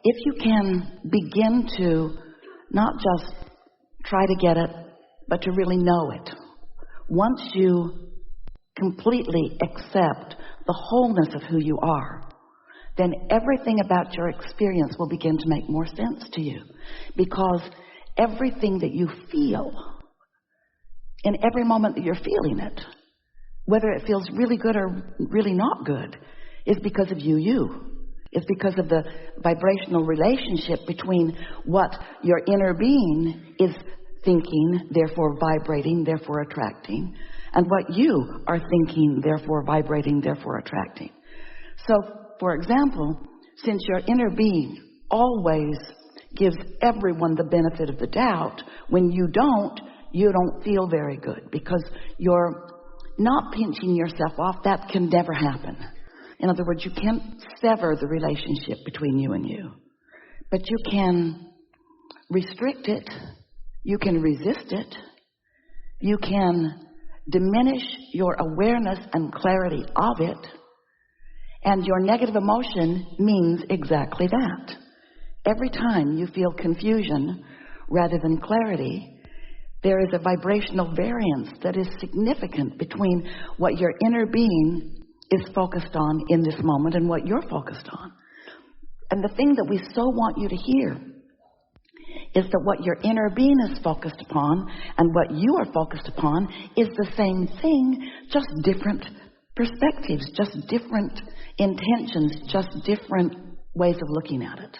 If you can begin to not just try to get it, but to really know it, once you completely accept the wholeness of who you are, then everything about your experience will begin to make more sense to you. Because everything that you feel, in every moment that you're feeling it, whether it feels really good or really not good, is because of you. It's because of the vibrational relationship between what your inner being is thinking, therefore vibrating, therefore attracting, and what you are thinking, therefore vibrating, therefore attracting. So, for example, since your inner being always gives everyone the benefit of the doubt, when you don't feel very good because you're not pinching yourself off. That can never happen. In other words, you can't sever the relationship between you and you. But you can restrict it. You can resist it. You can diminish your awareness and clarity of it. And your negative emotion means exactly that. Every time you feel confusion rather than clarity, there is a vibrational variance that is significant between what your inner being is focused on in this moment and what you're focused on. And the thing that we so want you to hear is that what your inner being is focused upon and what you are focused upon is the same thing, just different perspectives, just different intentions, just different ways of looking at it.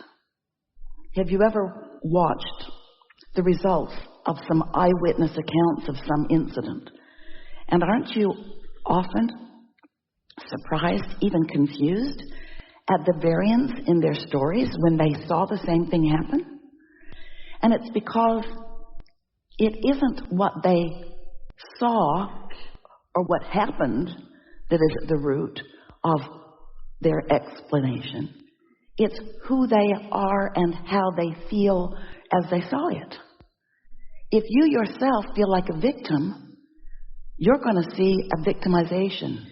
Have you ever watched the results of some eyewitness accounts of some incident? And aren't you often surprised, even confused, at the variance in their stories when they saw the same thing happen? And it's because it isn't what they saw or what happened that is at the root of their explanation. It's who they are and how they feel as they saw it. If you yourself feel like a victim, you're going to see a victimization.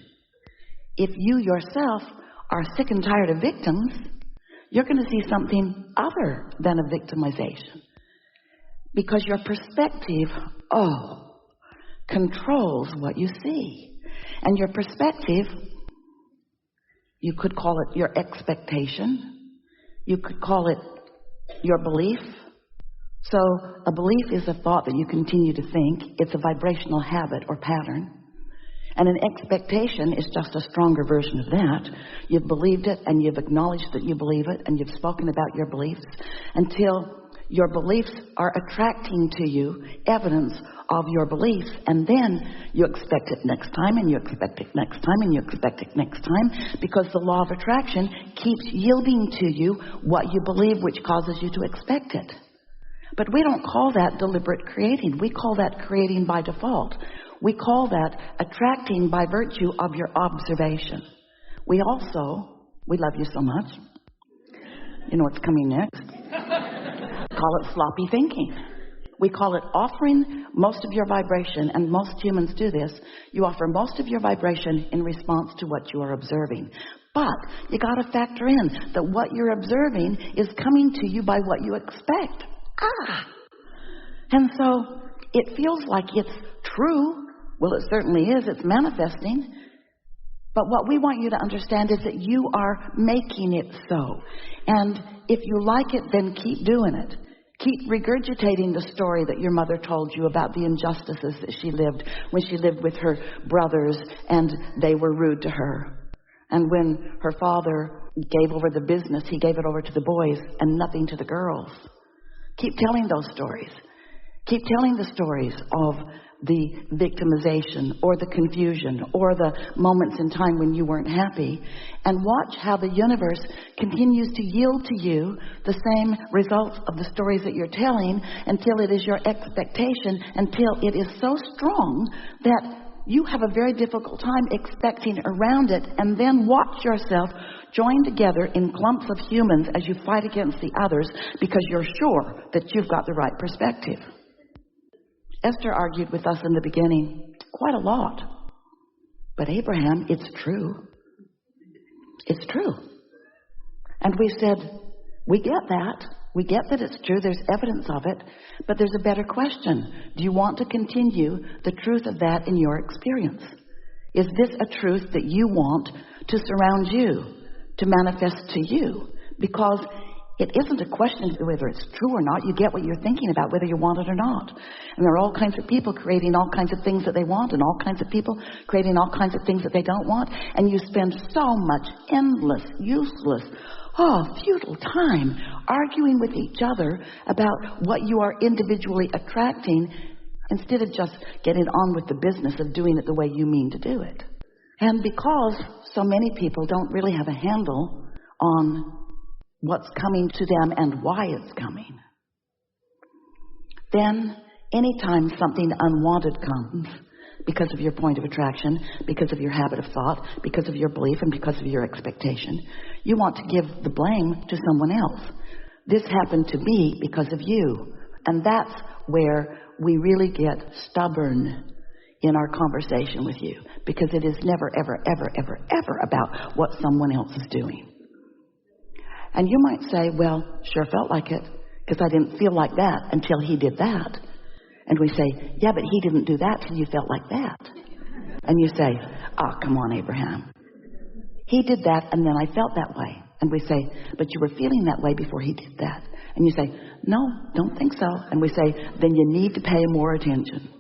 If you yourself are sick and tired of victims, you're going to see something other than a victimization. Because your perspective, controls what you see. And your perspective, you could call it your expectation. You could call it your belief. So a belief is a thought that you continue to think. It's a vibrational habit or pattern. And an expectation is just a stronger version of that. You've believed it and you've acknowledged that you believe it and you've spoken about your beliefs until your beliefs are attracting to you evidence of your beliefs, and then you expect it next time, and you expect it next time, and you expect it next time, because the law of attraction keeps yielding to you what you believe, which causes you to expect it. But we don't call that deliberate creating. We call that creating by default. We call that attracting by virtue of your observation. We love you so much. You know what's coming next? Call it sloppy thinking. We call it offering most of your vibration, and most humans do this. You offer most of your vibration in response to what you are observing. But you got to factor in that what you're observing is coming to you by what you expect. And so it feels like it's true. Well, it certainly is. It's manifesting. But what we want you to understand is that you are making it so. And if you like it, then keep doing it. Keep regurgitating the story that your mother told you about the injustices that she lived when she lived with her brothers and they were rude to her. And when her father gave over the business, he gave it over to the boys and nothing to the girls. Keep telling those stories. Keep telling the stories of the victimization or the confusion or the moments in time when you weren't happy, and watch how the universe continues to yield to you the same results of the stories that you're telling until it is your expectation, until it is so strong that you have a very difficult time expecting around it, and then watch yourself join together in clumps of humans as you fight against the others because you're sure that you've got the right perspective. Esther argued with us in the beginning quite a lot. But Abraham, it's true. It's true. And we said, We get that. We get that it's true. There's evidence of it. But there's a better question. Do you want to continue the truth of that in your experience? Is this a truth that you want to surround you, to manifest to you? Because it isn't a question of whether it's true or not. You get what you're thinking about, whether you want it or not. And there are all kinds of people creating all kinds of things that they want, and all kinds of people creating all kinds of things that they don't want. And you spend so much endless, useless, futile time arguing with each other about what you are individually attracting, instead of just getting on with the business of doing it the way you mean to do it. And because so many people don't really have a handle on what's coming to them and why it's coming, then anytime something unwanted comes, because of your point of attraction, because of your habit of thought, because of your belief, and because of your expectation, you want to give the blame to someone else. This happened to me because of you. And that's where we really get stubborn in our conversation with you, because it is never, ever, ever, ever, ever about what someone else is doing. And you might say, well, sure felt like it, because I didn't feel like that until he did that. And we say, yeah, but he didn't do that till you felt like that. And you say, come on, Abraham. He did that, and then I felt that way. And we say, but you were feeling that way before he did that. And you say, no, don't think so. And we say, then you need to pay more attention.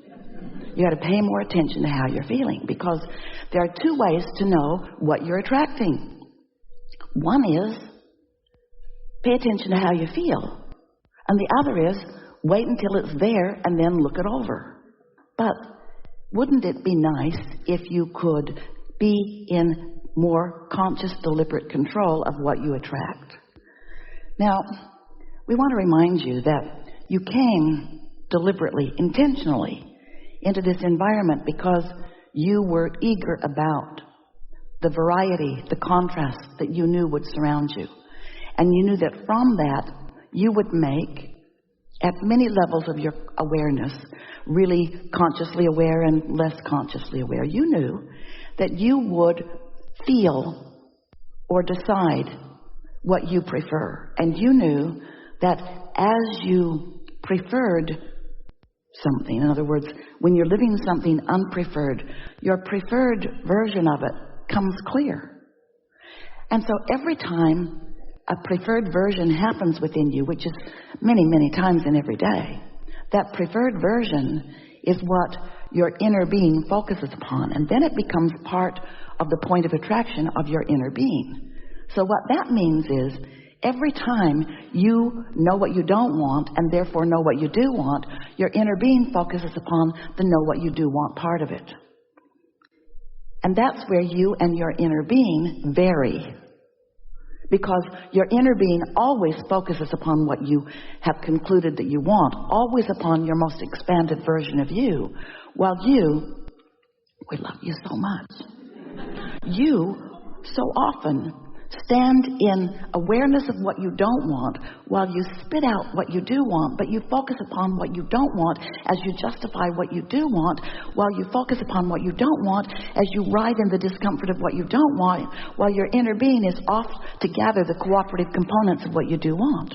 You got to pay more attention to how you're feeling, because there are two ways to know what you're attracting. One is pay attention to how you feel. And the other is wait until it's there and then look it over. But wouldn't it be nice if you could be in more conscious, deliberate control of what you attract? Now, we want to remind you that you came deliberately, intentionally into this environment because you were eager about the variety, the contrast that you knew would surround you. And you knew that from that, you would make, at many levels of your awareness, really consciously aware and less consciously aware, you knew that you would feel or decide what you prefer. And you knew that as you preferred something, in other words, when you're living something unpreferred, your preferred version of it comes clear. And so every time a preferred version happens within you, which is many, many times in every day, that preferred version is what your inner being focuses upon. And then it becomes part of the point of attraction of your inner being. So what that means is every time you know what you don't want and therefore know what you do want, your inner being focuses upon the know what you do want part of it. And that's where you and your inner being vary. Because your inner being always focuses upon what you have concluded that you want, always upon your most expanded version of you, while you, we love you so much, you so often stand in awareness of what you don't want while you spit out what you do want, but you focus upon what you don't want as you justify what you do want, while you focus upon what you don't want as you ride in the discomfort of what you don't want, while your inner being is off to gather the cooperative components of what you do want.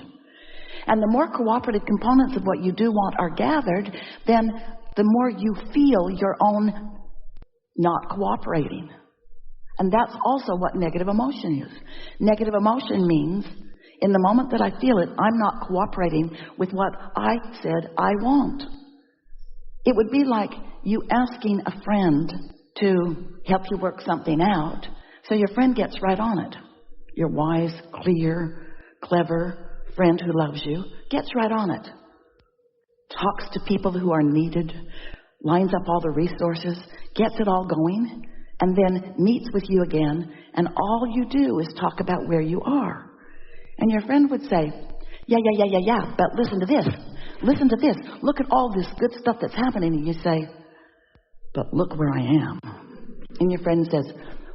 And the more cooperative components of what you do want are gathered, then the more you feel your own not cooperating. And that's also what negative emotion is. Negative emotion means, in the moment that I feel it, I'm not cooperating with what I said I want. It would be like you asking a friend to help you work something out, so your friend gets right on it. Your wise, clear, clever friend who loves you gets right on it. Talks to people who are needed, lines up all the resources, gets it all going, and then meets with you again, and all you do is talk about where you are. And your friend would say, yeah, but listen to this, look at all this good stuff that's happening. And you say, but look where I am. And your friend says,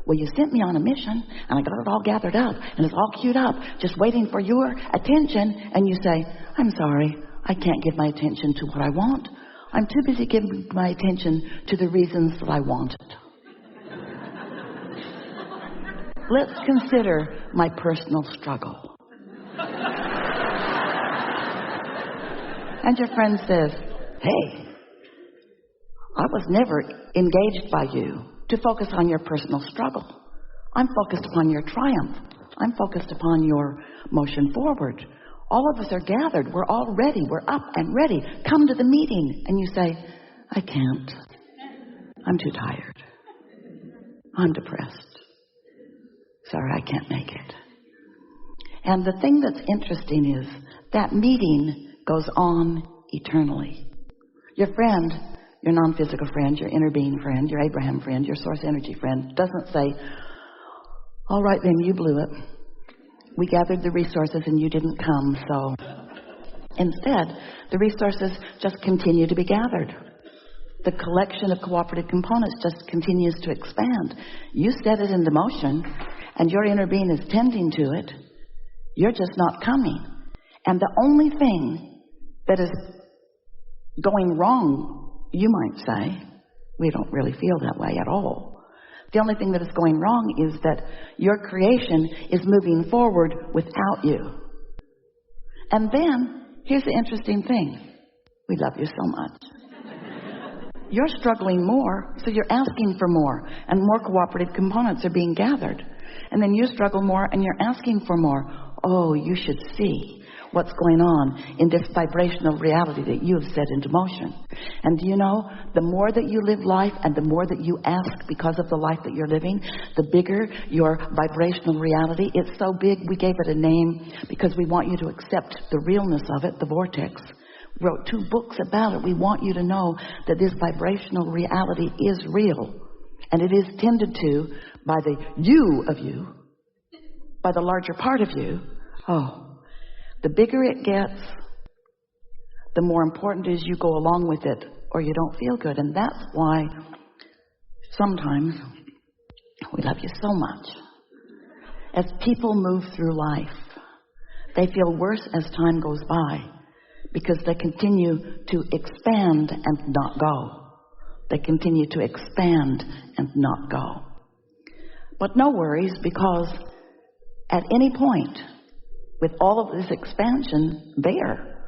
well, you sent me on a mission, and I got it all gathered up, and it's all queued up, just waiting for your attention. And you say, I'm sorry, I can't give my attention to what I want. I'm too busy giving my attention to the reasons that I want it. Let's consider my personal struggle. And your friend says, hey, I was never engaged by you to focus on your personal struggle. I'm focused upon your triumph. I'm focused upon your motion forward. All of us are gathered. We're all ready. We're up and ready. Come to the meeting. And you say, I can't. I'm too tired. I'm depressed. Sorry, I can't make it. And the thing that's interesting is that meeting goes on eternally. Your friend, your non-physical friend, your inner being friend, your Abraham friend, your source energy friend doesn't say, all right, then you blew it. We gathered the resources and you didn't come, so. Instead, the resources just continue to be gathered. The collection of cooperative components just continues to expand. You set it into motion, and your inner being is tending to it. You're just not coming. And the only thing that is going wrong, you might say, we don't really feel that way at all. The only thing that is going wrong is that your creation is moving forward without you. And then, here's the interesting thing. We love you so much. You're struggling more, so you're asking for more, and more cooperative components are being gathered. And then you struggle more, and you're asking for more. Oh, you should see what's going on in this vibrational reality that you have set into motion. And do you know, the more that you live life and the more that you ask because of the life that you're living, the bigger your vibrational reality. It's so big, we gave it a name because we want you to accept the realness of it, the vortex. Wrote 2 books about it. We want you to know that this vibrational reality is real. And it is tended to by the you of you, by the larger part of you. Oh, the bigger it gets, the more important it is you go along with it or you don't feel good. And that's why sometimes we love you so much. As people move through life, they feel worse as time goes by because they continue to expand and not go. They continue to expand and not go. But no worries, because at any point, with all of this expansion there,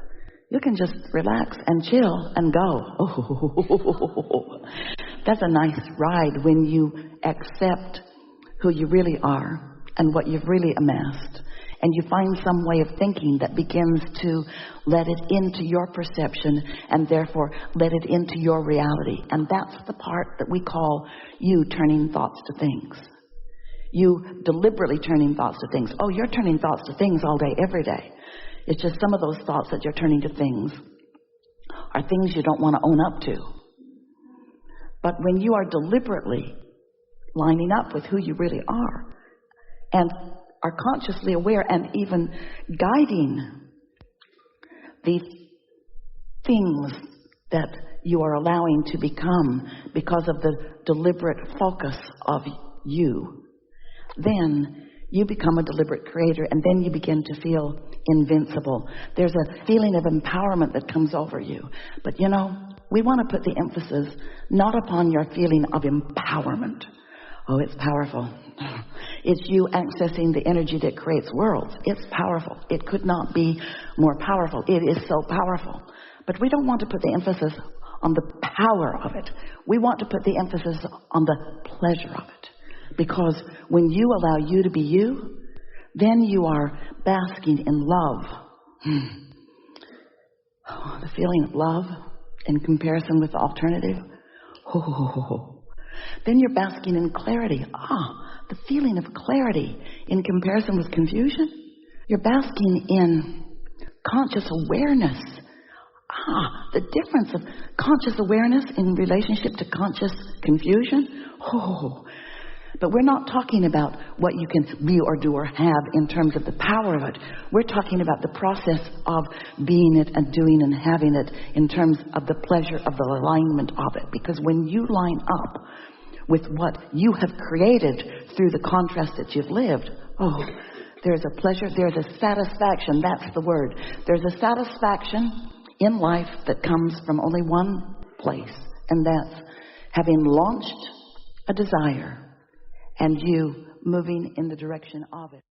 you can just relax and chill and go. Oh, that's a nice ride when you accept who you really are and what you've really amassed. And you find some way of thinking that begins to let it into your perception and therefore let it into your reality. And that's the part that we call you turning thoughts to things. You deliberately turning thoughts to things. Oh, you're turning thoughts to things all day, every day. It's just some of those thoughts that you're turning to things are things you don't want to own up to. But when you are deliberately lining up with who you really are and are consciously aware and even guiding the things that you are allowing to become because of the deliberate focus of you, then you become a deliberate creator, and then you begin to feel invincible. There's a feeling of empowerment that comes over you. But you know, we want to put the emphasis not upon your feeling of empowerment. Oh, it's powerful. It's you accessing the energy that creates worlds. It's powerful. It could not be more powerful. It is so powerful. But we don't want to put the emphasis on the power of it. We want to put the emphasis on the pleasure of it. Because when you allow you to be you, then you are basking in love. Oh, the feeling of love in comparison with the alternative. Then you're basking in clarity. The feeling of clarity in comparison with confusion. You're basking in conscious awareness. The difference of conscious awareness in relationship to conscious confusion. But we're not talking about what you can be or do or have in terms of the power of it. We're talking about the process of being it and doing and having it in terms of the pleasure of the alignment of it. Because when you line up with what you have created through the contrast that you've lived, there's a pleasure, there's a satisfaction. That's the word. There's a satisfaction in life that comes from only one place, and that's having launched a desire and you moving in the direction of it.